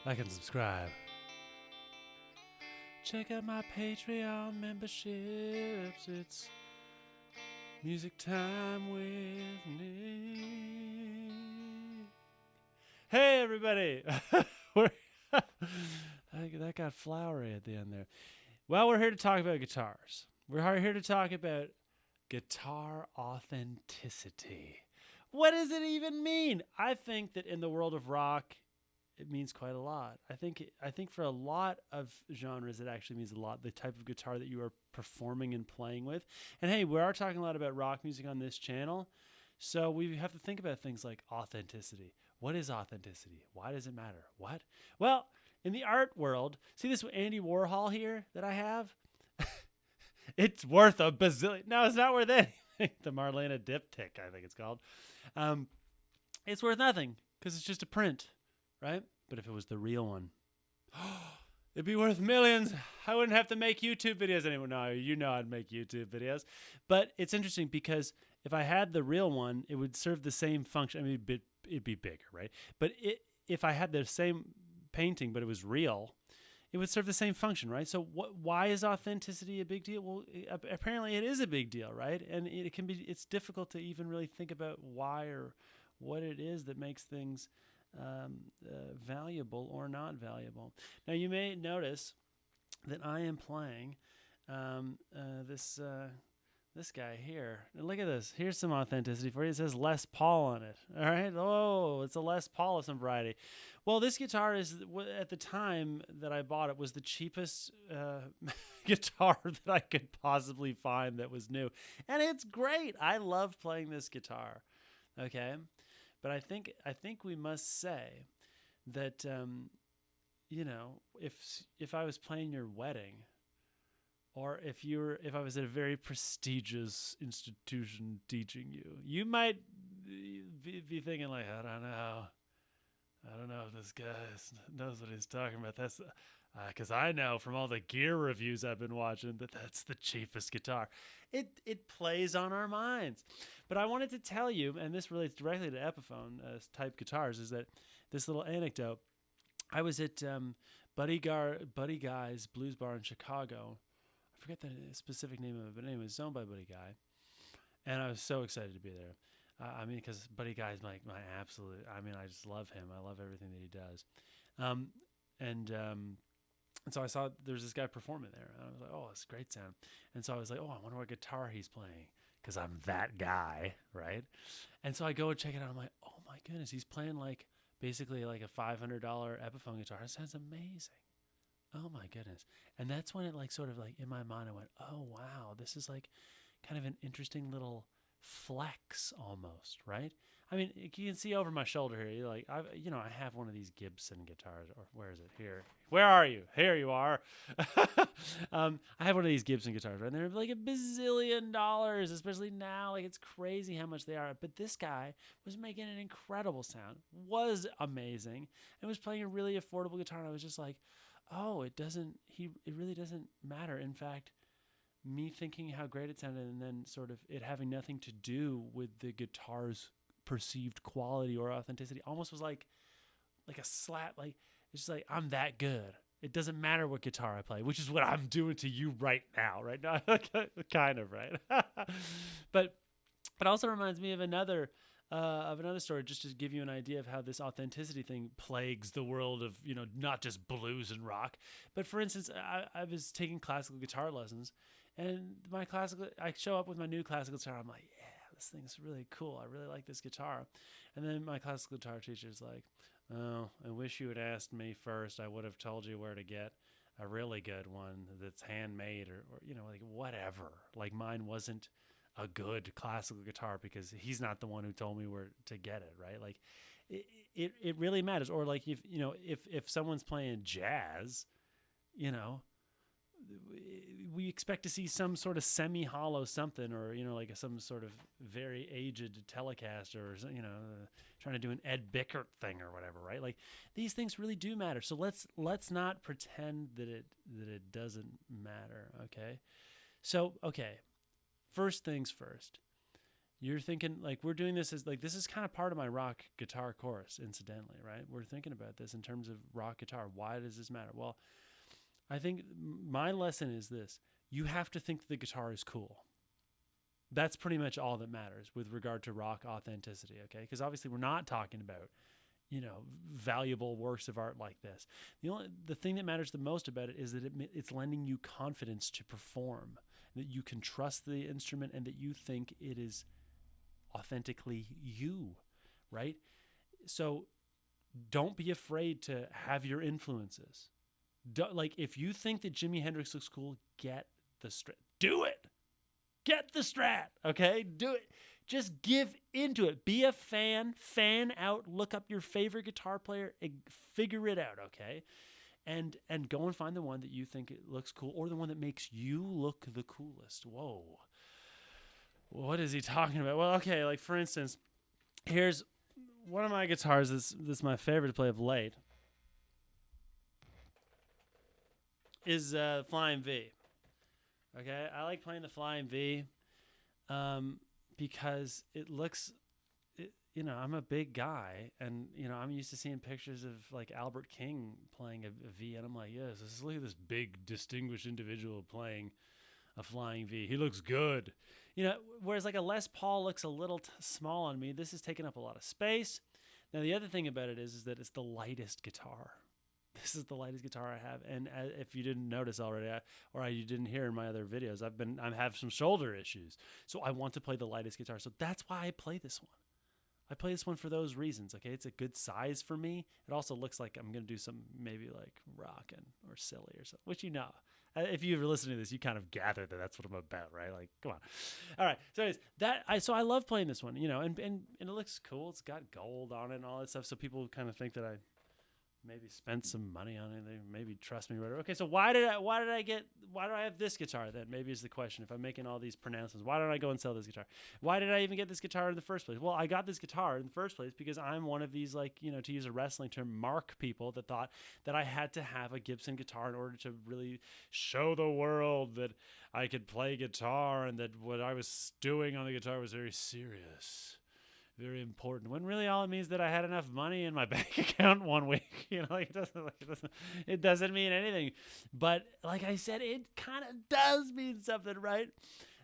like and subscribe. Check out my Patreon memberships. It's music time with Nick. Hey, everybody. That got flowery at the end there. Well, we're here to talk about guitars. We're here to talk about guitar authenticity. What does it even mean? I think that in the world of rock, it means quite a lot. I think for a lot of genres, it actually means a lot. The type of guitar that you are performing and playing with. And hey, we are talking a lot about rock music on this channel, so we have to think about things like authenticity. What is authenticity? Why does it matter? What? Well, in the art world, see this Andy Warhol here that I have? It's worth a bazillion. No, it's not worth anything. The Marlena Diptych, I think it's called. It's worth nothing because it's just a print, right? But if it was the real one, it'd be worth millions. I wouldn't have to make YouTube videos anymore. No, you know I'd make YouTube videos. But it's interesting because if I had the real one, it would serve the same function. I mean, it'd be bigger, right? But if I had the same painting, but it was real, it would serve the same function, right? So why is authenticity a big deal? Well, apparently it is a big deal, right? And it's difficult to even really think about why or what it is that makes things valuable or not valuable. Now, you may notice that I am playing this guy here. And look at this. Here's some authenticity for you. It says Les Paul on it. All right. Oh, it's a Les Paul of some variety. Well, this guitar is, at the time that I bought it, was the cheapest guitar that I could possibly find that was new. And it's great. I love playing this guitar. Okay. But I think we must say that, if I was playing your wedding, or if I was at a very prestigious institution teaching you, you might be thinking like, I don't know if this guy knows what he's talking about. That's because I know from all the gear reviews I've been watching that that's the cheapest guitar. It plays on our minds. But I wanted to tell you, and this relates directly to Epiphone type guitars, is that this little anecdote. I was at Buddy Guy's Blues Bar in Chicago. I forget the specific name of it, but anyway, it was owned by Buddy Guy, and I was so excited to be there. Because Buddy Guy is my absolute. I just love him. I love everything that he does, and so I saw there's this guy performing there, and I was like, oh, it's a great sound. And so I was like, oh, I wonder what guitar he's playing, because I'm that guy, right? And so I go and check it out. I'm like, oh my goodness, he's playing like basically like a $500 Epiphone guitar. It sounds amazing. Oh my goodness. And that's when it like sort of like in my mind I went, "Oh wow, this is like kind of an interesting little flex almost, right?" I mean, you can see over my shoulder here, you're like I have one of these Gibson guitars, or where is it? Here. Where are you? Here you are. I have one of these Gibson guitars, right? And they're like $1 bazillion, especially now. Like it's crazy how much they are. But this guy was making an incredible sound, was amazing, and was playing a really affordable guitar. And I was just like, oh, it really doesn't matter. In fact, me thinking how great it sounded and then sort of it having nothing to do with the guitar's perceived quality or authenticity almost was like a slap. Like it's just like, I'm that good. It doesn't matter what guitar I play, which is what I'm doing to you right now, right now. Kind of, right? But it also reminds me of another story, just to give you an idea of how this authenticity thing plagues the world of, not just blues and rock. But for instance, I was taking classical guitar lessons, and I show up with my new classical guitar. I'm like, yeah, this thing's really cool. I really like this guitar. And then my classical guitar teacher's like, oh, I wish you had asked me first. I would have told you where to get a really good one that's handmade, or like whatever. Like mine wasn't a good classical guitar because he's not the one who told me where to get it, right? Like it really matters. Or like if someone's playing jazz, we expect to see some sort of semi-hollow something, or like some sort of very aged Telecaster, or trying to do an Ed Bickert thing or whatever, right? Like these things really do matter. So let's not pretend that it doesn't matter, okay? So okay, first things first. You're thinking like we're doing this as like this is kind of part of my rock guitar course, incidentally, right? We're thinking about this in terms of rock guitar. Why does this matter? Well, I think my lesson is this: you have to think the guitar is cool. That's pretty much all that matters with regard to rock authenticity, okay? Because obviously we're not talking about valuable works of art like this. The thing that matters the most about it is that it's lending you confidence to perform, that you can trust the instrument, and that you think it is authentically you, right? So don't be afraid to have your influences. Like if you think that Jimi Hendrix looks cool, get the Strat. Do it. Get the Strat, okay? Do it. Just give into it. Be a fan out, look up your favorite guitar player, and figure it out, okay? And go and find the one that you think it looks cool, or the one that makes you look the coolest. Whoa. What is he talking about? Well, okay, like for instance, here's one of my guitars. This is my favorite to play of late. Is Flying V. Okay, I like playing the Flying V because it looks, I'm a big guy, and I'm used to seeing pictures of like Albert King playing a V, and I'm like, yes, look at this big, distinguished individual playing a Flying V. He looks good, Whereas like a Les Paul looks a little small on me. This is taking up a lot of space. Now the other thing about it is that it's the lightest guitar. This is the lightest guitar I have, and if you didn't notice already, or you didn't hear in my other videos, I have some shoulder issues, so I want to play the lightest guitar. So that's why I play this one. I play this one for those reasons. Okay, it's a good size for me. It also looks like I'm gonna do some maybe like rockin' or silly or something, which if you've listened to this, you kind of gather that that's what I'm about, right? Like, come on. All right. So anyways, so I love playing this one, and it looks cool. It's got gold on it and all that stuff. So people kind of think that I maybe spend some money on it. They maybe trust me or whatever. Okay, so why do I have this guitar then? Maybe is the question. If I'm making all these pronouncements, why don't I go and sell this guitar? Why did I even get this guitar in the first place? Well, I got this guitar in the first place because I'm one of these, like, to use a wrestling term, mark people that thought that I had to have a Gibson guitar in order to really show the world that I could play guitar and that what I was doing on the guitar was very serious, very important, when really all it means that I had enough money in my bank account one week. It doesn't mean anything. But like I said, it kind of does mean something, right?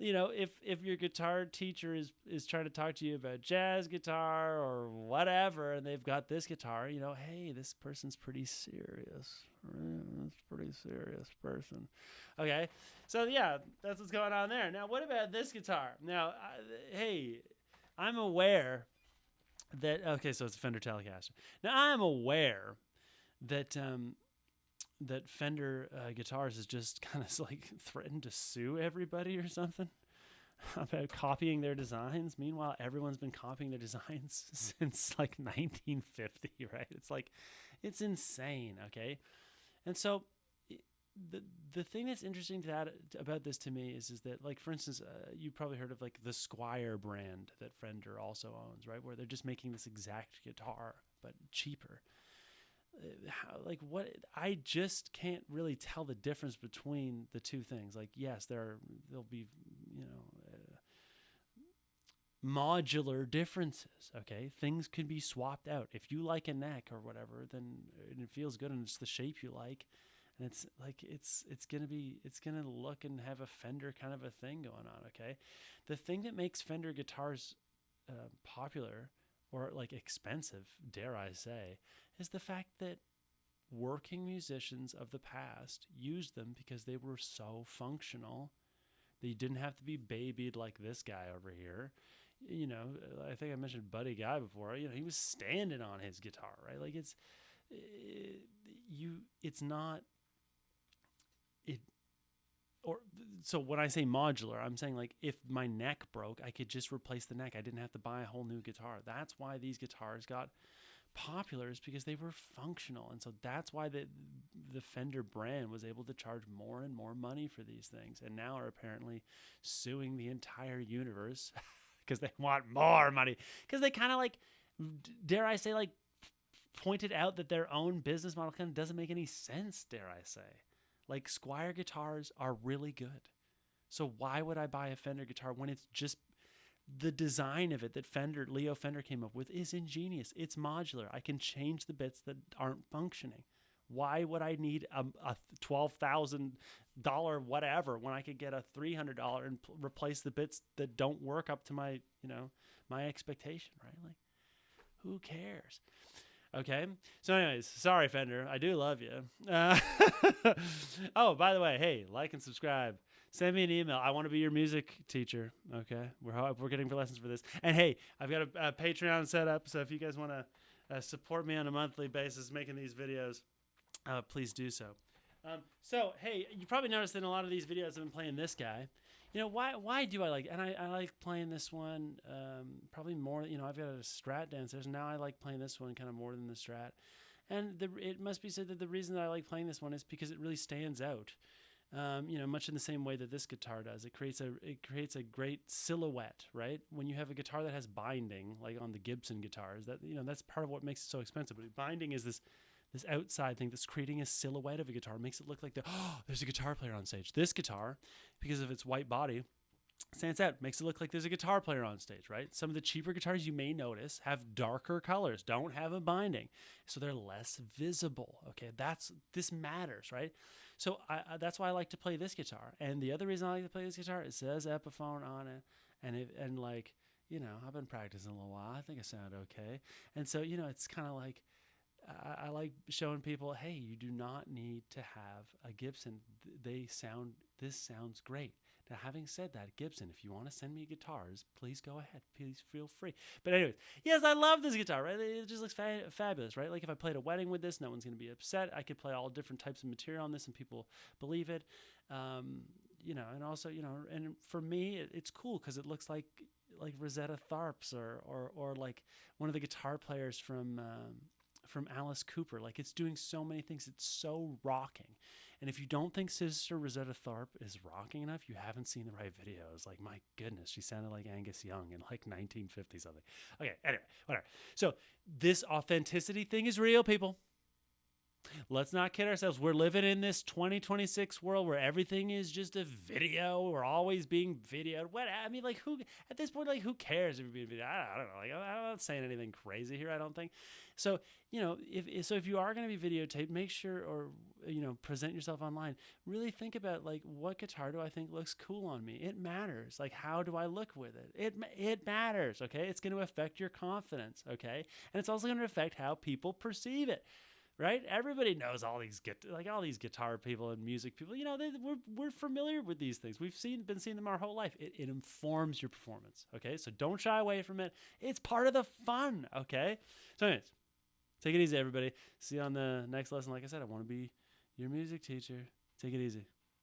If your guitar teacher is trying to talk to you about jazz guitar or whatever, and they've got this guitar, hey, this person's pretty serious. That's a pretty serious person. Okay, so yeah, that's what's going on there. Now, what about this guitar? Now, hey, I'm aware that, okay, so it's a Fender Telecaster. Now, I'm aware that that Fender Guitars is just kind of like threatened to sue everybody or something about copying their designs. Meanwhile, everyone's been copying their designs since like 1950, right? It's like, it's insane, okay? And so the thing that's interesting about this to me is that, like, for instance, you probably heard of like the Squier brand that Fender also owns, right? Where they're just making this exact guitar but cheaper. I just can't really tell the difference between the two things. Like, yes, there'll be modular differences. Okay, things can be swapped out. If you like a neck or whatever, then it feels good and it's the shape you like. And it's like it's gonna look and have a Fender kind of a thing going on. Okay, the thing that makes Fender guitars popular or like expensive, dare I say, is the fact that working musicians of the past used them because they were so functional that you didn't have to be babied like this guy over here. I think I mentioned Buddy Guy before. He was standing on his guitar, right? Like it's not. So when I say modular, I'm saying like if my neck broke, I could just replace the neck. I didn't have to buy a whole new guitar. That's why these guitars got popular, is because they were functional. And so that's why the Fender brand was able to charge more and more money for these things, and now are apparently suing the entire universe because they want more money, because they kind of like, dare I say, like pointed out that their own business model kind of doesn't make any sense, dare I say. Like, Squier guitars are really good. So why would I buy a Fender guitar when it's just the design of it that Leo Fender came up with is ingenious. It's modular. I can change the bits that aren't functioning. Why would I need a $12,000 whatever when I could get a $300 and replace the bits that don't work up to my, my expectation, right? Like, who cares? Okay. So anyways, sorry, Fender. I do love you. Oh, by the way, hey, like and subscribe. Send me an email. I want to be your music teacher. Okay. We're getting for lessons for this. And hey, I've got a Patreon set up. So if you guys want to support me on a monthly basis making these videos, please do so. So, hey, you probably noticed in a lot of these videos I've been playing this guy. Why do I like, and I like playing this one probably more, I've got a Strat downstairs, and now I like playing this one kind of more than the Strat. And it must be said that the reason that I like playing this one is because it really stands out. Much in the same way that this guitar does. It creates a great silhouette, right? When you have a guitar that has binding, like on the Gibson guitars, that's part of what makes it so expensive. But binding is this outside thing that's creating a silhouette of a guitar. It makes it look like there's a guitar player on stage. This guitar, because of its white body, stands out, makes it look like there's a guitar player on stage, right? Some of the cheaper guitars you may notice have darker colors, don't have a binding, so they're less visible. Okay, this matters, right? So that's why I like to play this guitar. And the other reason I like to play this guitar, it says Epiphone on it, and I've been practicing a little while. I think I sound okay, and so it's kind of like. I like showing people, hey, you do not need to have a Gibson. This sounds great. Now, having said that, Gibson, if you want to send me guitars, please go ahead. Please feel free. But anyways, yes, I love this guitar, right? It just looks fabulous, right? Like if I played a wedding with this, no one's going to be upset. I could play all different types of material on this and people believe it. And also, and for me, it's cool because it looks like Rosetta Tharpe's or like one of the guitar players from Alice Cooper. Like, it's doing so many things. It's so rocking. And if you don't think Sister Rosetta Tharpe is rocking enough, you haven't seen the right videos. Like, my goodness, she sounded like Angus Young in like 1950 something. Okay, anyway, whatever. So this authenticity thing is real, people. Let's not kid ourselves. We're living in this 2026 world where everything is just a video. We're always being videoed. Who at this point, like, who cares if you're being videoed? I don't know. Like, I'm not saying anything crazy here, I don't think. So, if you are going to be videotaped, make sure, or, present yourself online. Really think about, like, what guitar do I think looks cool on me? It matters. Like, how do I look with it? It matters, okay? It's going to affect your confidence, okay? And it's also going to affect how people perceive it. Right? Everybody knows all these guitar people and music people. We're familiar with these things. We've been seeing them our whole life. It informs your performance. Okay, so don't shy away from it. It's part of the fun. Okay. So, anyways, take it easy, everybody. See you on the next lesson. Like I said, I want to be your music teacher. Take it easy.